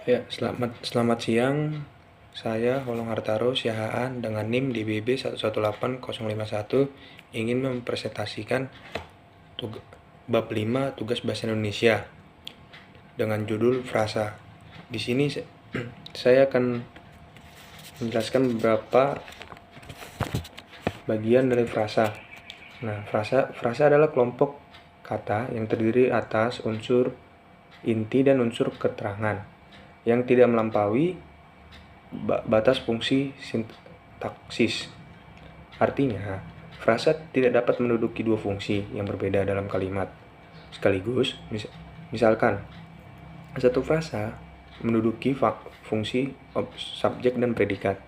Ya, selamat siang. Saya Holong Hartaro Siahaan dengan NIM DBB 118051 ingin mempresentasikan bab 5 tugas bahasa Indonesia dengan judul frasa. Di sini saya akan menjelaskan beberapa bagian dari frasa. Nah, frasa adalah kelompok kata yang terdiri atas unsur inti dan unsur keterangan yang tidak melampaui batas fungsi sintaksis. Artinya, frasa tidak dapat menduduki dua fungsi yang berbeda dalam kalimat sekaligus. Misalkan, satu frasa menduduki fungsi subjek dan predikat.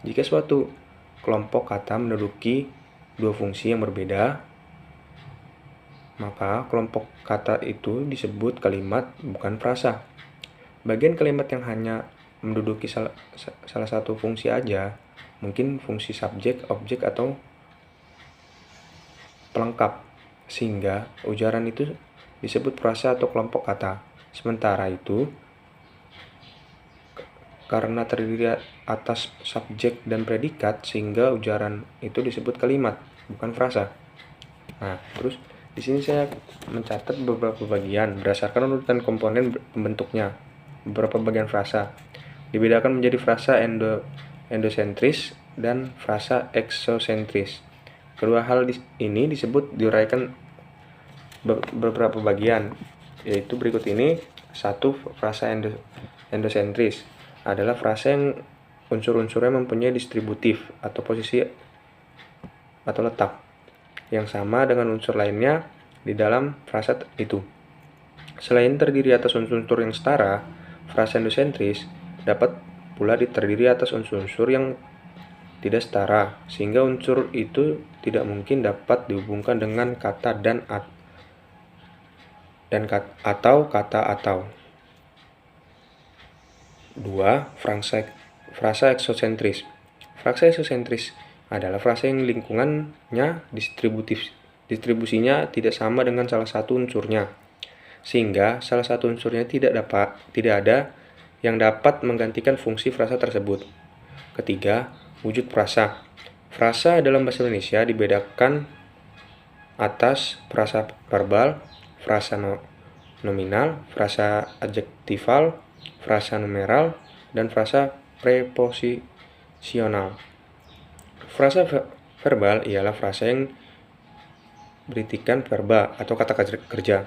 Jika suatu kelompok kata menduduki dua fungsi yang berbeda, maka kelompok kata itu disebut kalimat, bukan frasa. Bagian kalimat yang hanya menduduki salah satu fungsi aja, mungkin fungsi subjek, objek, atau pelengkap, sehingga ujaran itu disebut frasa atau kelompok kata. Sementara itu, karena terdiri atas subjek dan predikat, sehingga ujaran itu disebut kalimat, bukan frasa. Nah, terus di sini saya mencatat beberapa bagian berdasarkan urutan komponen pembentuknya. Beberapa bagian frasa dibedakan menjadi frasa endosentris dan frasa eksosentris. Kedua hal ini diuraikan beberapa bagian, yaitu berikut ini. Satu, frasa endosentris adalah frasa yang unsur-unsurnya mempunyai distributif atau posisi atau letak yang sama dengan unsur lainnya di dalam frasa itu. Selain terdiri atas unsur-unsur yang setara, frasa endosentris dapat pula terdiri atas unsur-unsur yang tidak setara, sehingga unsur itu tidak mungkin dapat dihubungkan dengan kata atau kata atau. 2. Frasa eksosentris. Frasa eksosentris adalah frasa yang lingkungannya distribusinya tidak sama dengan salah satu unsurnya, sehingga salah satu unsurnya tidak ada yang dapat menggantikan fungsi frasa tersebut. Ketiga, wujud frasa. Frasa dalam bahasa Indonesia dibedakan atas frasa verbal, frasa nominal, frasa adjektival, frasa numeral, dan frasa preposisional. Frasa verbal ialah frasa yang berintikan verba atau kata kerja.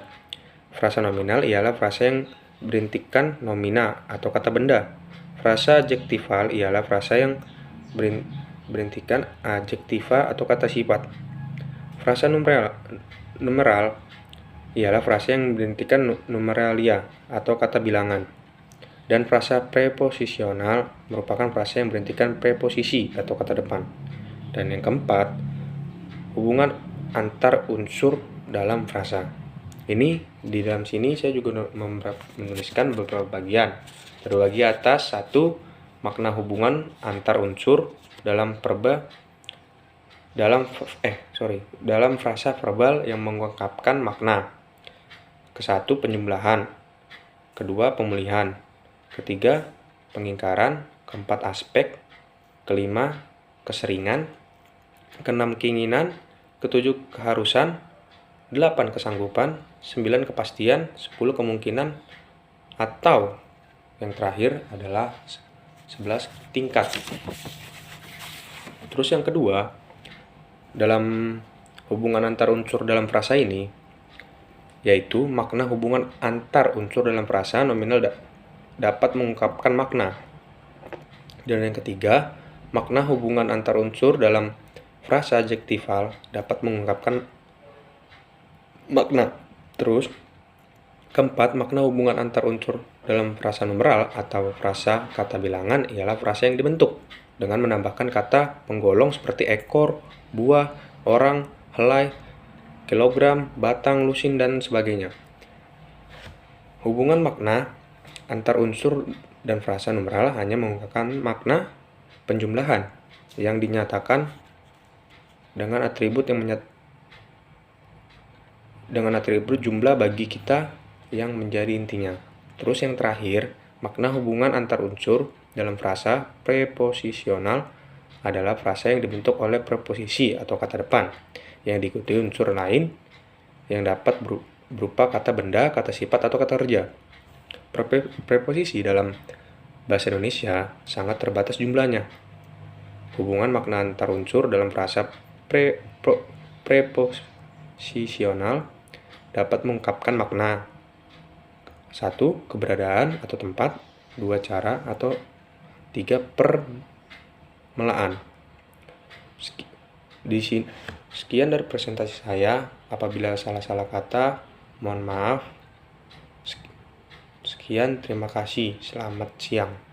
Frasa nominal ialah frasa yang berintikan nomina atau kata benda. Frasa adjektival ialah frasa yang berintikan adjektiva atau kata sifat. Frasa numeral ialah frasa yang berintikan numeralia atau kata bilangan. Dan frasa preposisional merupakan frasa yang berintikan preposisi atau kata depan. Dan yang keempat, hubungan antar unsur dalam frasa. Ini di dalam sini saya juga menuliskan beberapa bagian. Terbagi atas 1. Makna hubungan antar unsur dalam dalam frasa verbal yang mengungkapkan makna. Ke-1, penjumlahan. Kedua, pemulihan. Ketiga, pengingkaran. Keempat, aspek. Kelima, keseringan. Keenam, keinginan. Ketujuh, keharusan. 8, kesanggupan. 9, kepastian. 10, kemungkinan. Atau yang terakhir adalah 11, tingkat. Terus yang kedua, dalam hubungan antar unsur dalam frasa ini, yaitu makna hubungan antar unsur dalam frasa nominal dapat mengungkapkan makna. Dan yang ketiga, makna hubungan antar unsur dalam frasa adjektival dapat mengungkapkan makna. Terus, keempat, makna hubungan antar unsur dalam frasa numeral atau frasa kata bilangan ialah frasa yang dibentuk dengan menambahkan kata penggolong seperti ekor, buah, orang, helai, kilogram, batang, lusin, dan sebagainya. Hubungan makna antar unsur dan frasa numeral hanya mengungkapkan makna penjumlahan yang dinyatakan dengan atribut jumlah bagi kita yang menjadi intinya. Terus yang terakhir, Makna hubungan antar unsur dalam frasa preposisional adalah frasa yang dibentuk oleh preposisi atau kata depan yang diikuti unsur lain yang dapat berupa kata benda, kata sifat, atau kata kerja. Preposisi dalam bahasa Indonesia sangat terbatas jumlahnya. Hubungan makna antar unsur dalam frasa preposisional dapat mengungkapkan makna: 1. Keberadaan atau tempat, 2. Cara, atau 3. Permelaan. Sekian dari presentasi saya. Apabila salah-salah kata, mohon maaf. Sekian, terima kasih. Selamat siang.